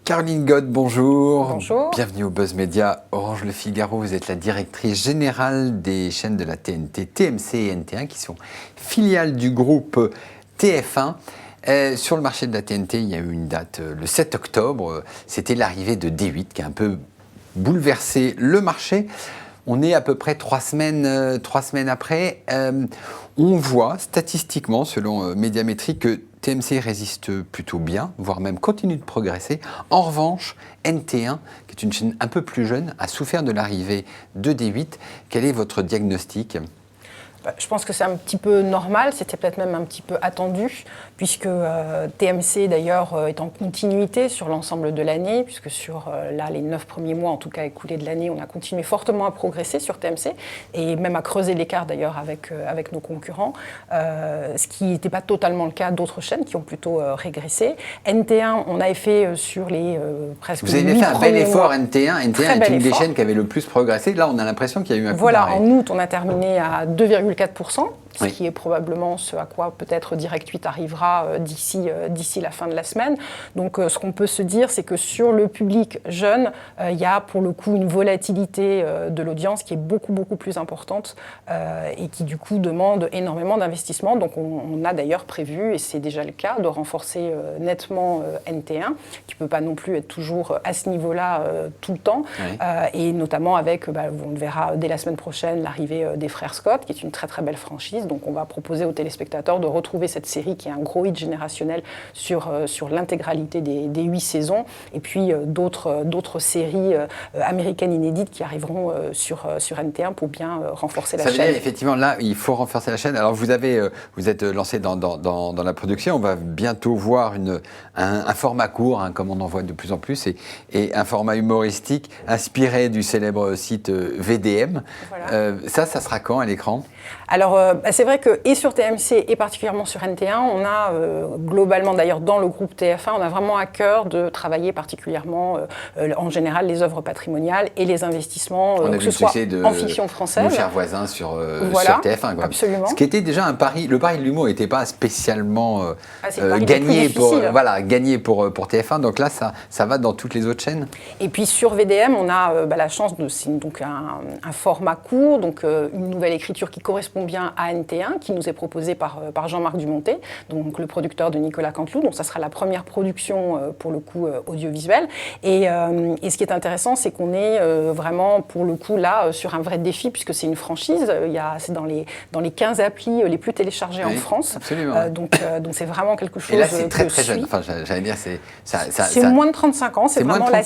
Caroline Gode, bonjour. Bonjour. Bienvenue au Buzz Média Orange Le Figaro. Vous êtes la directrice générale des chaînes de la TNT, TMC et NT1, qui sont filiales du groupe TF1. Sur le marché de la TNT, il y a eu une date, le 7 octobre. C'était l'arrivée de D8 qui a un peu bouleversé le marché. On est à peu près 3 semaines après. On voit statistiquement, selon Médiamétrie, que TMC résiste plutôt bien, voire même continue de progresser. En revanche, NT1, qui est une chaîne un peu plus jeune, a souffert de l'arrivée de D8. Quel est votre diagnostic ? Je pense que c'est un petit peu normal, c'était peut-être même un petit peu attendu, puisque TMC d'ailleurs est en continuité sur l'ensemble de l'année, puisque sur les 9 premiers mois en tout cas écoulés de l'année, on a continué fortement à progresser sur TMC, et même à creuser l'écart d'ailleurs avec nos concurrents, ce qui n'était pas totalement le cas d'autres chaînes qui ont plutôt régressé. NT1, on avait fait sur les presque 8 premiers mois. Vous avez fait un bel effort NT1. NT1 est une des chaînes qui avait le plus progressé. Là, on a l'impression qu'il y a eu un coup d'arrêt. En août, on a terminé à 2,4%, ce oui. qui est probablement ce à quoi peut-être Direct 8 arrivera d'ici la fin de la semaine. Donc ce qu'on peut se dire, c'est que sur le public jeune, il y a pour le coup une volatilité de l'audience qui est beaucoup plus importante et qui du coup demande énormément d'investissement. Donc on a d'ailleurs prévu, et c'est déjà le cas, de renforcer nettement NT1, qui ne peut pas non plus être toujours à ce niveau-là tout le temps, oui. Et notamment avec, on le verra dès la semaine prochaine, l'arrivée des frères Scott, qui est une très belle franchise. Donc on va proposer aux téléspectateurs de retrouver cette série qui est un gros hit générationnel sur l'intégralité des 8 saisons, et puis d'autres séries américaines inédites qui arriveront sur NT1 pour bien renforcer la chaîne. Ça veut dire effectivement là il faut renforcer la chaîne. Alors vous êtes lancé dans la production, on va bientôt voir un format court, comme on en voit de plus en plus, et un format humoristique inspiré du célèbre site VDM. Voilà. Ça sera quand à l'écran ? Alors, c'est vrai que, et sur TMC, et particulièrement sur NT1, on a globalement, d'ailleurs, dans le groupe TF1, on a vraiment à cœur de travailler particulièrement, en général, les œuvres patrimoniales et les investissements, que ce soit en fiction française. Nos chers voisins sur TF1. Quoi. Absolument. Ce qui était déjà un pari. Le pari de l'humour n'était pas spécialement gagné pour TF1. Donc là, ça va dans toutes les autres chaînes. Et puis sur VDM, on a la chance de donc un format court, donc une nouvelle écriture qui correspond bien à NT1, qui nous est proposée par Jean-Marc Dumontet, donc le producteur de Nicolas Canteloup. Donc ça sera la première production pour le coup audiovisuelle. Et ce qui est intéressant, c'est qu'on est vraiment pour le coup là sur un vrai défi, puisque c'est une franchise. C'est dans les 15 applis les plus téléchargés en France. Absolument. Donc c'est vraiment quelque chose. Et là, c'est très jeune. Enfin, j'allais dire, c'est moins de 35 ans. C'est vraiment la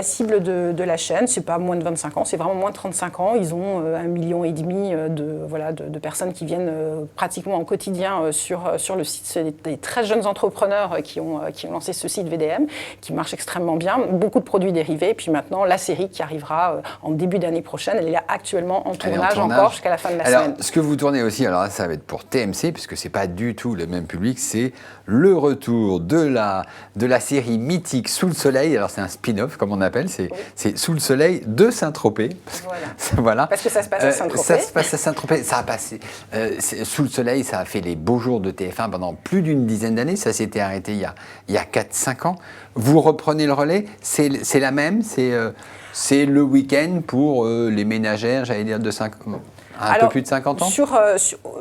cible de la chaîne. C'est pas moins de 25 ans. C'est vraiment moins de 35 ans. Ils ont 1,5 million de personnes qui viennent pratiquement en quotidien sur le site. C'est des très jeunes entrepreneurs qui ont lancé ce site VDM, qui marche extrêmement bien. Beaucoup de produits dérivés. Et puis maintenant, la série qui arrivera en début d'année prochaine, elle est là actuellement en tournage encore jusqu'à la fin de la semaine. Ce que vous tournez aussi, alors là, ça va être pour TMC, puisque c'est pas du tout le même public, c'est le retour de la série mythique Sous le Soleil. Alors c'est un spin-off, comme on appelle, c'est Sous le Soleil de Saint-Tropez. Voilà. Parce que ça se passe à Saint-Tropez. Ça se passe à Saint-Tropez. Ça a passé. Sous le Soleil, ça a fait les beaux jours de TF1 pendant plus d'une dizaine d'années. Ça s'était arrêté il y a 4-5 ans. Vous reprenez le relais. C'est la même. C'est le week-end pour les ménagères, j'allais dire, de 5 ans. Peu plus de 50 ans.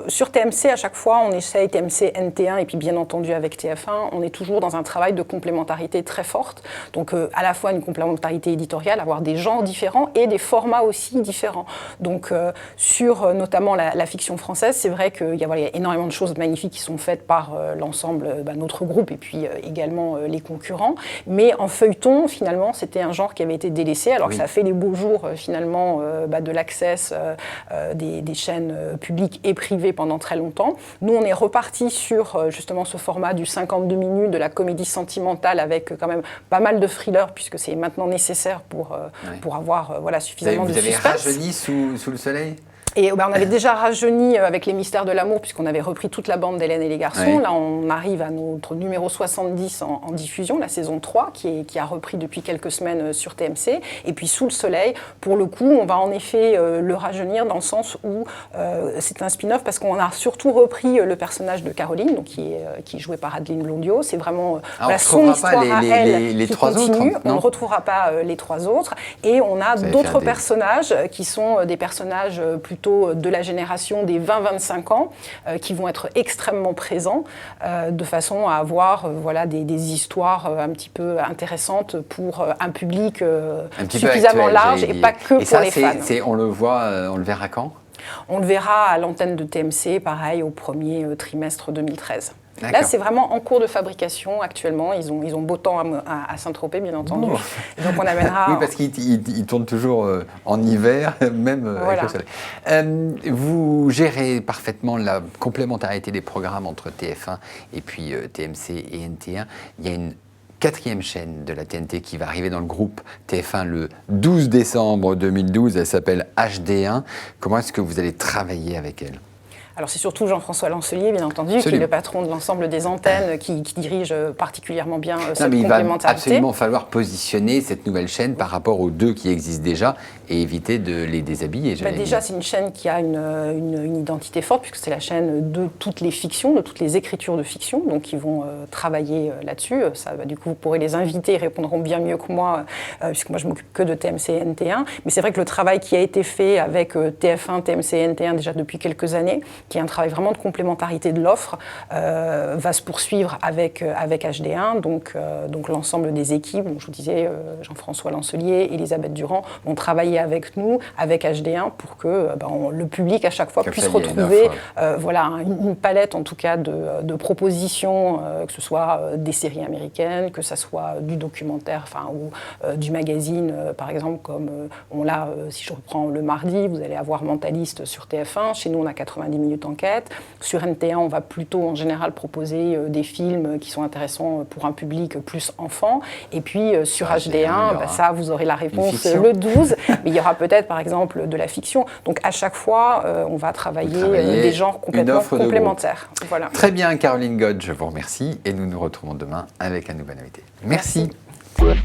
Sur TMC, à chaque fois, on essaye, TMC, NT1, et puis bien entendu avec TF1, on est toujours dans un travail de complémentarité très forte. Donc à la fois une complémentarité éditoriale, avoir des genres différents et des formats aussi différents. Donc sur notamment la fiction française, c'est vrai qu'il y a énormément de choses magnifiques qui sont faites par l'ensemble, notre groupe et puis également les concurrents. Mais en feuilleton, finalement, c'était un genre qui avait été délaissé, alors que ça fait les beaux jours finalement de l'Access, des chaînes publiques et privées pendant très longtemps. Nous, on est reparti sur justement ce format du 52 minutes, de la comédie sentimentale avec quand même pas mal de thrillers, puisque c'est maintenant nécessaire pour avoir suffisamment de suspense. Vous avez rajeuni sous le soleil ? Et on avait déjà rajeuni avec Les Mystères de l'amour, puisqu'on avait repris toute la bande d'Hélène et les garçons. Ouais. Là, on arrive à notre numéro 70 en diffusion, la saison 3, qui a repris depuis quelques semaines sur TMC. Et puis Sous le soleil, pour le coup, on va en effet le rajeunir dans le sens où c'est un spin-off, parce qu'on a surtout repris le personnage de Caroline, donc qui est joué par Adeline Blondiot. C'est vraiment son histoire à elle les qui trois continue. autres, on ne retrouvera pas les trois autres. Et on a d'autres personnages qui sont des personnages plutôt de la génération des 20-25 ans qui vont être extrêmement présents de façon à avoir des histoires un petit peu intéressantes pour un public suffisamment actuel, large et pas que pour les fans. On le verra quand ? On le verra à l'antenne de TMC, pareil, au premier trimestre 2013. D'accord. Là, c'est vraiment en cours de fabrication actuellement. Ils ont beau temps à Saint-Tropez, bien entendu. Oh. Donc on amènera... Oui, parce qu'ils tournent toujours en hiver, même avec le soleil. Vous gérez parfaitement la complémentarité des programmes entre TF1 et puis TMC et NT1. Il y a une 4e chaîne de la TNT qui va arriver dans le groupe TF1 le 12 décembre 2012. Elle s'appelle HD1. Comment est-ce que vous allez travailler avec elle ? Alors c'est surtout Jean-François Lancelier, bien entendu, qui est le patron de l'ensemble des antennes, qui dirige particulièrement bien cette complémentarité. Il va absolument falloir positionner cette nouvelle chaîne par rapport aux deux qui existent déjà et éviter de les déshabiller. Déjà, c'est une chaîne qui a une identité forte, puisque c'est la chaîne de toutes les fictions, de toutes les écritures de fiction, donc ils vont travailler là-dessus. Ça, du coup, vous pourrez les inviter, ils répondront bien mieux que moi, puisque moi je m'occupe que de TMC et NT1. Mais c'est vrai que le travail qui a été fait avec TF1, TMC et NT1 déjà depuis quelques années, qui est un travail vraiment de complémentarité de l'offre, va se poursuivre avec HD1. Donc l'ensemble des équipes, donc je vous disais, Jean-François Lancelier, Elisabeth Durand, vont travailler avec nous, avec HD1, pour que le public, à chaque fois, puisse retrouver une palette, en tout cas, de propositions, que ce soit des séries américaines, que ce soit du documentaire, ou du magazine, par exemple, comme on l'a, si je reprends le mardi, vous allez avoir Mentaliste sur TF1. Chez nous, on a 90 minutes enquête. Sur NT1, on va plutôt, en général, proposer des films qui sont intéressants pour un public plus enfant. Et puis, sur HD1, ça, vous aurez la réponse le 12. Mais il y aura peut-être, par exemple, de la fiction. Donc, à chaque fois, on va travailler des genres complètement complémentaires. Voilà. Très bien, Caroline God, je vous remercie. Et nous nous retrouvons demain avec un nouvel invité. Merci. Merci.